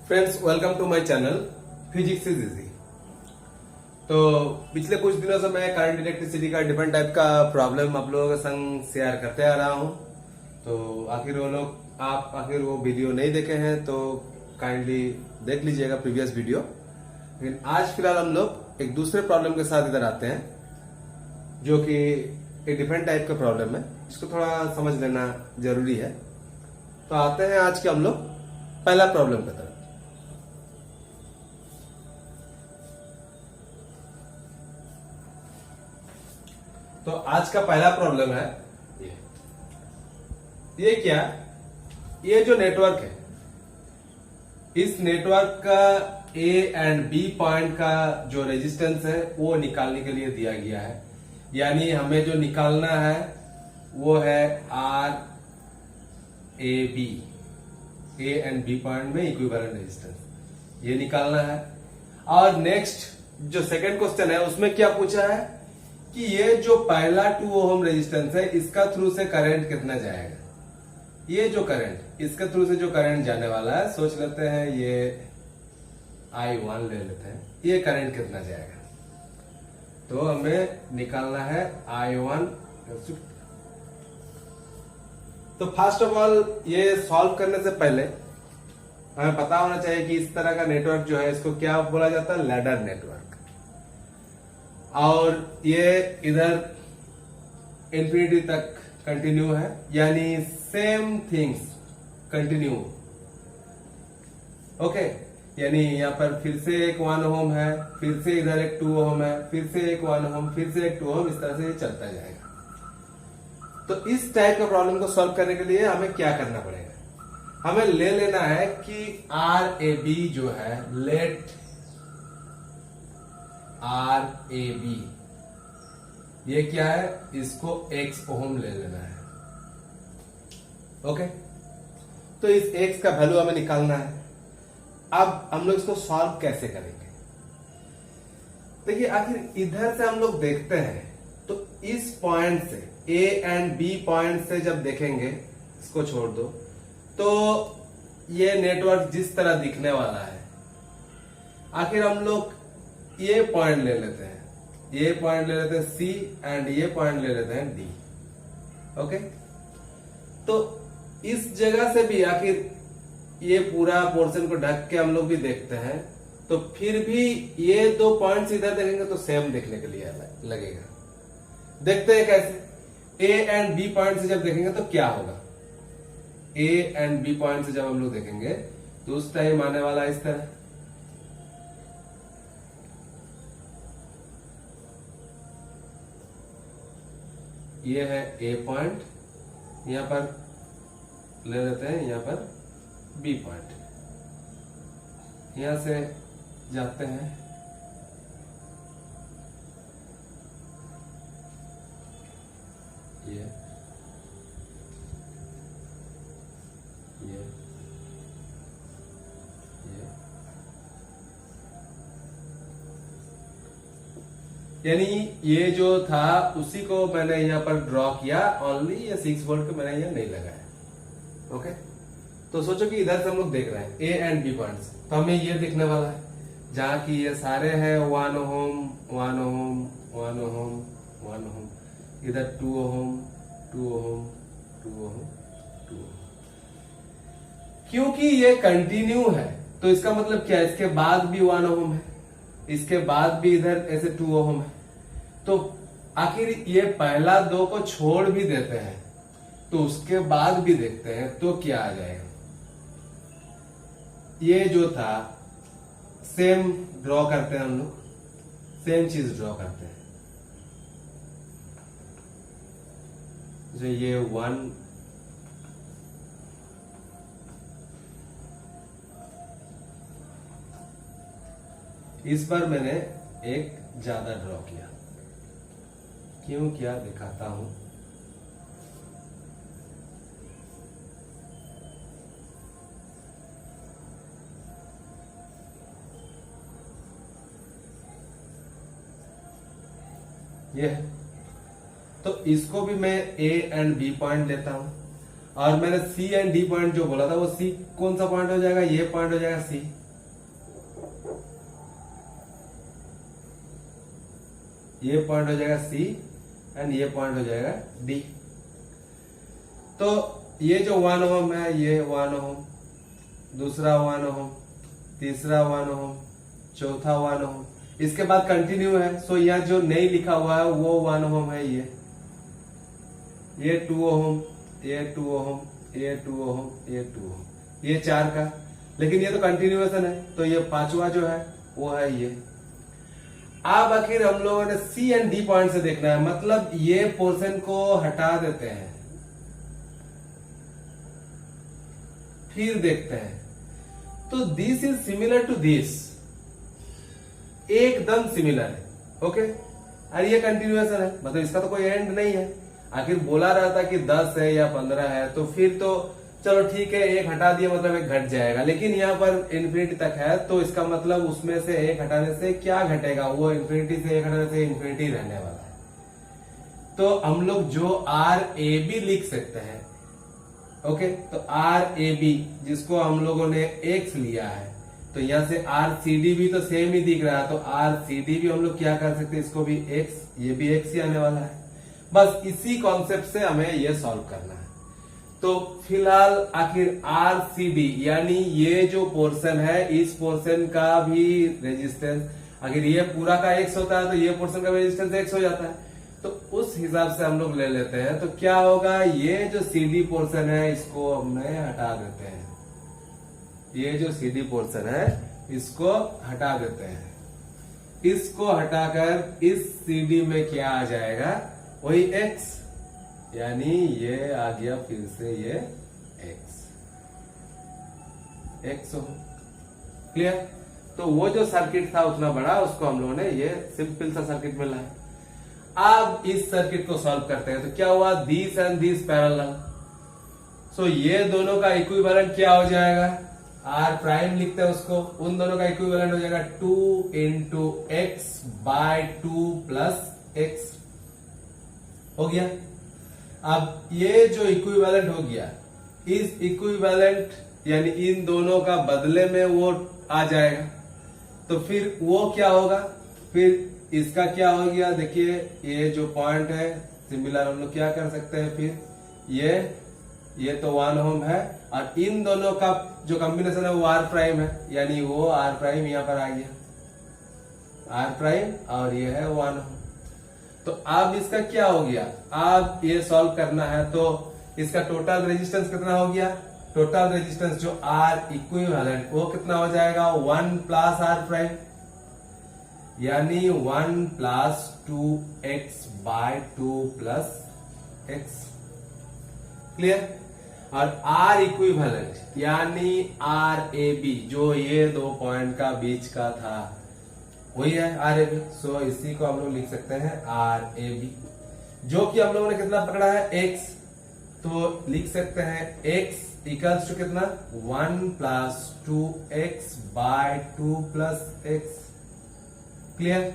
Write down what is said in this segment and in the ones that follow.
Friends, welcome to my channel physics is easy. तो पिछले कुछ दिनों से मैं करंट इलेक्ट्रिसिटी का डिफरेंट टाइप का प्रॉब्लम आप लोगों के संग शेयर करते आ रहा हूं। तो आखिर वो वीडियो नहीं देखे हैं तो काइंडली देख लीजिएगा प्रीवियस वीडियो। लेकिन आज फिलहाल हम लोग एक दूसरे प्रॉब्लम के साथ इधर आते हैं जो कि एक डिफरेंट टाइप का प्रॉब्लम है। इसको थोड़ा समझ लेना जरूरी है। तो आते हैं आज के हम लोग पहला प्रॉब्लम की तरफ। तो आज का पहला प्रॉब्लम है ये क्या, ये जो नेटवर्क है, इस नेटवर्क का ए एंड बी पॉइंट का जो रेजिस्टेंस है वो निकालने के लिए दिया गया है। यानी हमें जो निकालना है वो है R A B, A and B point में इक्विवेलेंट रेजिस्टेंस ये निकालना है। और नेक्स्ट जो सेकंड क्वेश्चन है उसमें क्या पूछा है कि ये जो पहला 2 ओम रेजिस्टेंस है इसका थ्रू से करंट कितना जाएगा। ये जो करंट, इसके थ्रू से जो करंट जाने वाला है, सोच लेते हैं ये I1 ले लेते हैं, ये करंट कितना जाएगा। तो हमें निकालना है I1। तो फर्स्ट ऑफ ऑल ये सॉल्व करने से पहले हमें पता होना चाहिए कि इस तरह का नेटवर्क जो है इसको क्या बोला जाता है, लैडर नेटवर्क। और ये इधर इंफिनिटी तक कंटिन्यू है, यानी सेम थिंग्स कंटिन्यू। ओके, यानी यहाँ पर फिर से एक 1 ओम है, फिर से इधर एक 2 ओम है, फिर से एक 1 ओम, फिर से एक 2 ओम, इस तरह से ये चलता जाएगा। तो इस टाइप का प्रॉब्लम को सॉल्व करने के लिए हमें क्या करना पड़ेगा, हमें ले लेना है कि आर ए बी जो है, लेट आर ए बी, ये क्या है, इसको x ओम ले लेना है। ओके, तो इस x का वैल्यू हमें निकालना है। अब हम लोग इसको सॉल्व कैसे करेंगे, देखिए आखिर इधर से हम लोग देखते हैं तो इस पॉइंट से ए एंड बी पॉइंट से जब देखेंगे, इसको छोड़ दो, तो ये नेटवर्क जिस तरह दिखने वाला है, आखिर हम लोग ये पॉइंट ले लेते हैं, ये पॉइंट ले लेते हैं सी एंड ये पॉइंट ले लेते हैं डी। ओके, तो इस जगह से भी आखिर ये पूरा पोर्शन को ढक के हम लोग भी देखते हैं, तो फिर भी ये 2 पॉइंट्स इधर देखेंगे तो सेम देखने के लिए लगेगा। देखते हैं कैसे। ए एंड बी पॉइंट से जब देखेंगे तो क्या होगा, ए एंड बी पॉइंट से जब हम लोग देखेंगे तो उस टाइम आने वाला इस तरह। ये है ए पॉइंट, यहां पर ले लेते हैं, यहां पर बी पॉइंट, यहां से जाते हैं ये यानी ये जो था उसी को मैंने यहाँ पर ड्रॉ किया, ओनली ये 6 वोल्ट को मैंने यहाँ नहीं लगाया। ओके, तो सोचो कि इधर से हम लोग देख रहे हैं ए एंड बी पॉइंट्स, तो हमें ये दिखने वाला है जहां की ये सारे हैं 1 ओम 1 ओम 1 ओम 1 ओम, इधर 2 ओम 2 ओम 2 ओम 2 ओम। क्योंकि ये कंटिन्यू है तो इसका मतलब क्या है, इसके बाद भी 1 ओम है, इसके बाद भी इधर ऐसे 2 ओम है। तो आखिर ये पहला 2 को छोड़ भी देते हैं तो उसके बाद भी देखते हैं तो क्या आ जाएगा। ये जो था सेम ड्रॉ करते हैं हम लोग, सेम चीज ड्रॉ करते हैं। जो ये 1 इस पर मैंने एक ज्यादा ड्रॉ किया, क्यों किया दिखाता हूं। ये है, तो इसको भी मैं ए एंड बी पॉइंट लेता हूं और मैंने सी एंड डी पॉइंट जो बोला था वो सी कौन सा पॉइंट हो जाएगा, ये पॉइंट हो जाएगा सी। ये पॉइंट हो जाएगा सी एंड ये पॉइंट हो जाएगा डी। तो ये जो 1 ओम है ये 1 ओम, दूसरा 1 ओम, तीसरा 1 ओम, चौथा 1 ओम, इसके बाद कंटिन्यू है। सो यह जो नहीं लिखा हुआ है वो 1 ओम है, ये 2 ओम, ये 2 ओम, ये 2 ओम, ये 2 ओम, ये 4 का, लेकिन ये तो कंटिन्यूएशन है, तो ये 5वां जो है वो है ये। अब आखिर हम लोगों ने सी एंड डी पॉइंट से देखना है, मतलब ये पोर्शन को हटा देते हैं, फिर देखते हैं। तो this is similar to this, एकदम सिमिलर है, ओके। और ये कंटिन्यूएशन है, मतलब इसका तो कोई एंड नहीं है। आखिर बोला रहा था कि 10 है या 15 है, तो फिर तो चलो ठीक है, एक हटा दिया मतलब एक घट जाएगा, लेकिन यहाँ पर इन्फिनिटी तक है, तो इसका मतलब उसमें से एक हटाने से क्या घटेगा, वो इन्फिनिटी से एक हटाने से इन्फिनिटी रहने वाला है। तो हम लोग जो आर ए बी लिख सकते हैं, ओके। तो आर ए बी जिसको हम लोगों ने एक्स लिया है, तो यहां से आर सी डी भी तो सेम ही दिख रहा है, तो आर सी डी भी हम लोग क्या कर सकते हैं, इसको भी एक्स, ये भी एक्स ही आने वाला है। बस इसी कॉन्सेप्ट से हमें ये सॉल्व करना है। तो फिलहाल आखिर आर सी डी यानी ये जो पोर्शन है, इस पोर्शन का भी रेजिस्टेंस, अगर ये पूरा का एक्स होता है तो ये पोर्शन का रेजिस्टेंस एक्स हो जाता है, तो उस हिसाब से हम लोग ले लेते हैं। तो क्या होगा, ये जो सी डी पोर्शन है इसको हमें हटा देते हैं, ये जो सी डी पोर्शन है इसको हटा देते हैं। इसको हटाकर इस सी डी में क्या आ जाएगा, वही x, यानी ये आ गया फिर से ये x हो। क्लियर। तो वो जो सर्किट था उतना बड़ा, उसको हम लोगों ने ये सिंपल सा सर्किट मिला है। अब इस सर्किट को सॉल्व करते हैं, तो क्या हुआ, दिस एंड दिस पैरेलल, सो ये दोनों का इक्विवेलेंट क्या हो जाएगा, आर प्राइम लिखते हैं उसको, उन दोनों का इक्विवेलेंट हो जाएगा 2 into x by 2 plus x, हो गया। अब ये जो इक्विवेलेंट हो गया, इस इक्विवेलेंट यानी इन दोनों का बदले में वो आ जाएगा, तो फिर वो क्या होगा, फिर इसका क्या हो गया, देखिए ये जो पॉइंट है सिमिलर, हम लोग क्या कर सकते हैं, फिर ये तो 1 ओम है, और इन दोनों का जो कॉम्बिनेशन है वो आर प्राइम है, यानी वो आर प्राइम यहां पर आ गया, आर प्राइम, और ये है 1 ओम। तो अब इसका क्या हो गया, अब ये सॉल्व करना है, तो इसका टोटल रेजिस्टेंस कितना हो गया, टोटल रेजिस्टेंस जो आर इक्विवेलेंट वो कितना हो जाएगा, 1 प्लस आर प्राइम, यानी 1 plus 2x by 2 plus x. Clear. और आर इक्विवेलेंट यानी आर ए बी, जो ये दो पॉइंट का बीच का था वही है आर ए बी, सो इसी को हम लोग लिख सकते हैं आर ए बी, जो कि हम लोगों ने कितना पकड़ा है, x, तो लिख सकते हैं x इक्वल्स टू कितना, 1 plus 2x by 2 plus x. Clear.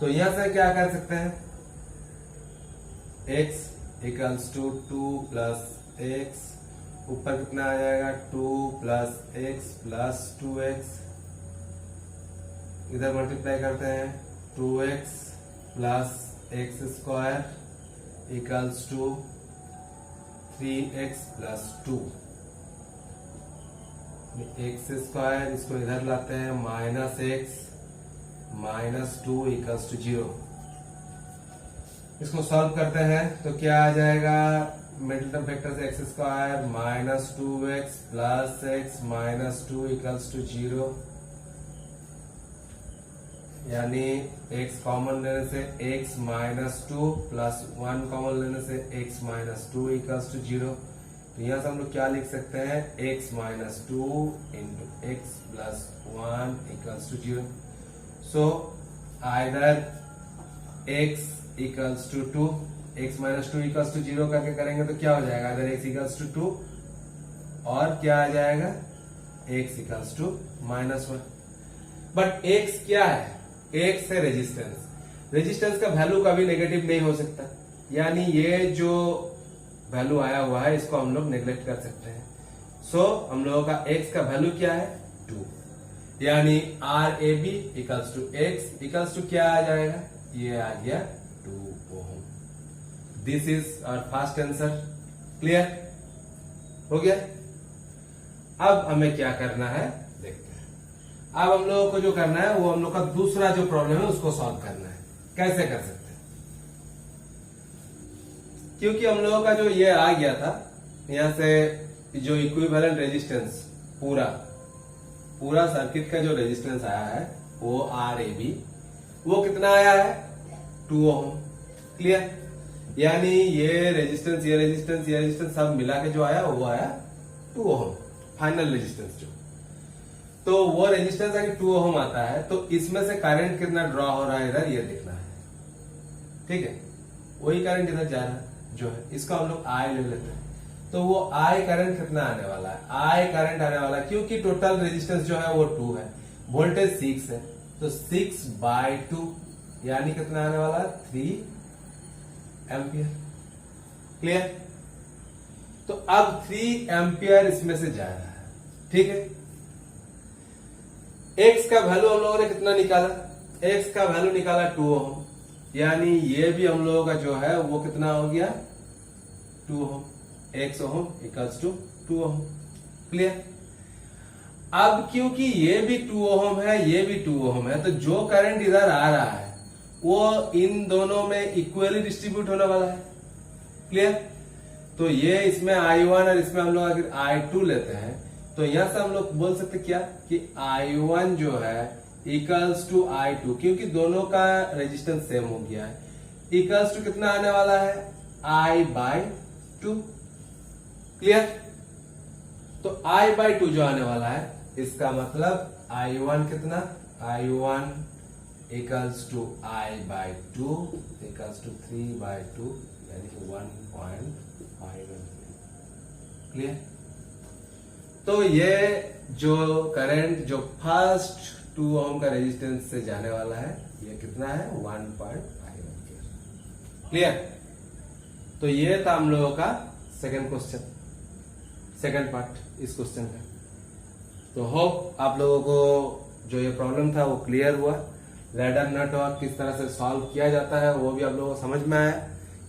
तो यहां से क्या कर सकते हैं, x equals to 2 plus x, ऊपर कितना आ जाएगा 2 प्लस एक्स प्लस 2x, इधर मल्टीप्लाई करते हैं 2x plus x square equals to 3x plus 2, x square, इसको इधर लाते हैं minus x minus 2 equals to 0। इसको सॉल्व करते हैं तो क्या आ जाएगा, मिडिल टर्म फैक्टर से x square minus 2x plus x minus 2 equals to 0, यानी x कॉमन लेने से x माइनस 2 प्लस 1 कॉमन लेने से x माइनस 2 इक्वल्स टू 0। तो यहां से हम लोग क्या लिख सकते हैं, x minus 2 into x plus 1 equals to 0। So either x equals to 2, x minus 2 equals to 0 करके करेंगे तो क्या हो जाएगा, आइदर x इक्वल्स टू 2 और क्या आ जाएगा, x equals to minus 1। But x क्या है, x है रेजिस्टेंस, रेजिस्टेंस का वैल्यू कभी नेगेटिव नहीं हो सकता, यानी ये जो वैल्यू आया हुआ है, इसको हम लोग नेग्लेक्ट कर सकते हैं। सो हम लोगों का x का वैल्यू क्या है 2, यानी RAB equals to x equals to क्या आ जाएगा, ये आ गया 2 ohm. This is our first answer. Clear हो गया। अब हमें क्या करना है देखते हैं। अब हम लोगों को जो करना है वो हम लोग का दूसरा जो प्रॉब्लम है उसको सॉल्व करना है। कैसे कर सकते हैं, क्योंकि हम लोगों का जो ये आ गया था यहां से जो इक्विवेलेंट रेजिस्टेंस पूरा सर्किट का जो रेजिस्टेंस आया है वो RAB, वो कितना आया है 2 ओम। क्लियर, यानी ये रेजिस्टेंस सब मिला के जो आया वो आया 2 ओम फाइनल रेजिस्टेंस जो। तो वो रेजिस्टेंस अगर 2 ओम आता है तो इसमें से करंट कितना ड्रॉ हो रहा है इधर ये देखना है। ठीक है, वही करंट इधर जा रहा है जो है, इसका हम लोग I ले लेते हैं। तो वो I करंट कितना आने वाला है, I करंट आने वाला है, क्योंकि टोटल रेजिस्टेंस जो है वो 2 है, वोल्टेज 6 है, तो 6/2 यानी कितना आने वाला है 3 एम्पियर। क्लियर, तो अब 3 एम्पियर इसमें से जा रहा है। ठीक है, x का वैल्यू हम लोगों ने कितना निकाला, x का वैल्यू निकाला 2 ओम, यानी ये भी हम लोगों का जो है वो कितना हो गया 2 ohm, x ohm equals to 2 ohm. Clear, अब क्योंकि ये भी 2 ओम है ये भी 2 ओम है, तो जो करंट इधर आ रहा है वो इन दोनों में इक्वली डिस्ट्रीब्यूट होने वाला है। क्लियर, तो ये इसमें I1 और इसमें हम लोग अगर I2 लेते हैं तो यहां से हम लोग बोल सकते क्या कि I1 जो है इक्वल्स टू I2, क्योंकि दोनों का रेजिस्टेंस सेम हो गया है, इक्वल्स टू कितना आने वाला है I/2। क्लियर, तो I/2 जो आने वाला है इसका मतलब I1 कितना, I1 equals to I/2 equals to 3/2 यानी कि 1.5। क्लियर, तो ये जो करंट जो फर्स्ट 2 ओम का रेजिस्टेंस से जाने वाला है ये कितना है 1.5 एम्पियर। क्लियर, तो ये था हम लोगों का सेकंड क्वेश्चन, सेकंड पार्ट इस क्वेश्चन का। तो होप आप लोगों को जो ये प्रॉब्लम था वो क्लियर हुआ। लैडर नेटवर्क किस तरह से सॉल्व किया जाता है वो भी आप लोगों को समझ में आया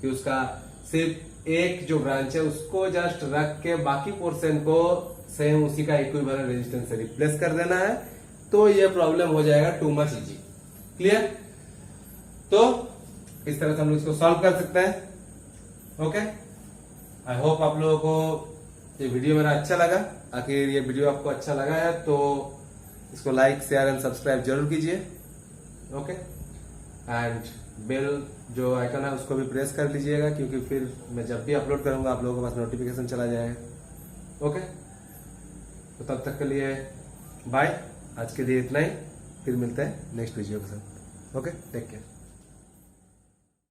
कि उसका सिर्फ एक जो ब्रांच है उसको जस्ट रख के बाकी पोर्शन को सेम उसी का इक्विवेलेंट रेजिस्टेंस से रिप्लेस कर देना है, तो ये प्रॉब्लम हो जाएगा टू मच इजी। क्लियर, तो इस तरह से हम लोग इसको सॉल्व कर सकते हैं। ओके, आई होप आप लोगों को ये वीडियो मेरा अच्छा लगा। आखिर ये वीडियो आपको अच्छा लगा है तो इसको लाइक शेयर एंड सब्सक्राइब जरूर कीजिए। ओके, एंड बेल जो आइकन है उसको भी प्रेस कर लीजिएगा, क्योंकि फिर मैं जब भी अपलोड करूंगा आप लोगों के पास नोटिफिकेशन चला जाएगा। ओके, तो तब तक के लिए बाय, आज के लिए इतना ही, फिर मिलते हैं नेक्स्ट वीडियो के साथ। Okay, take care.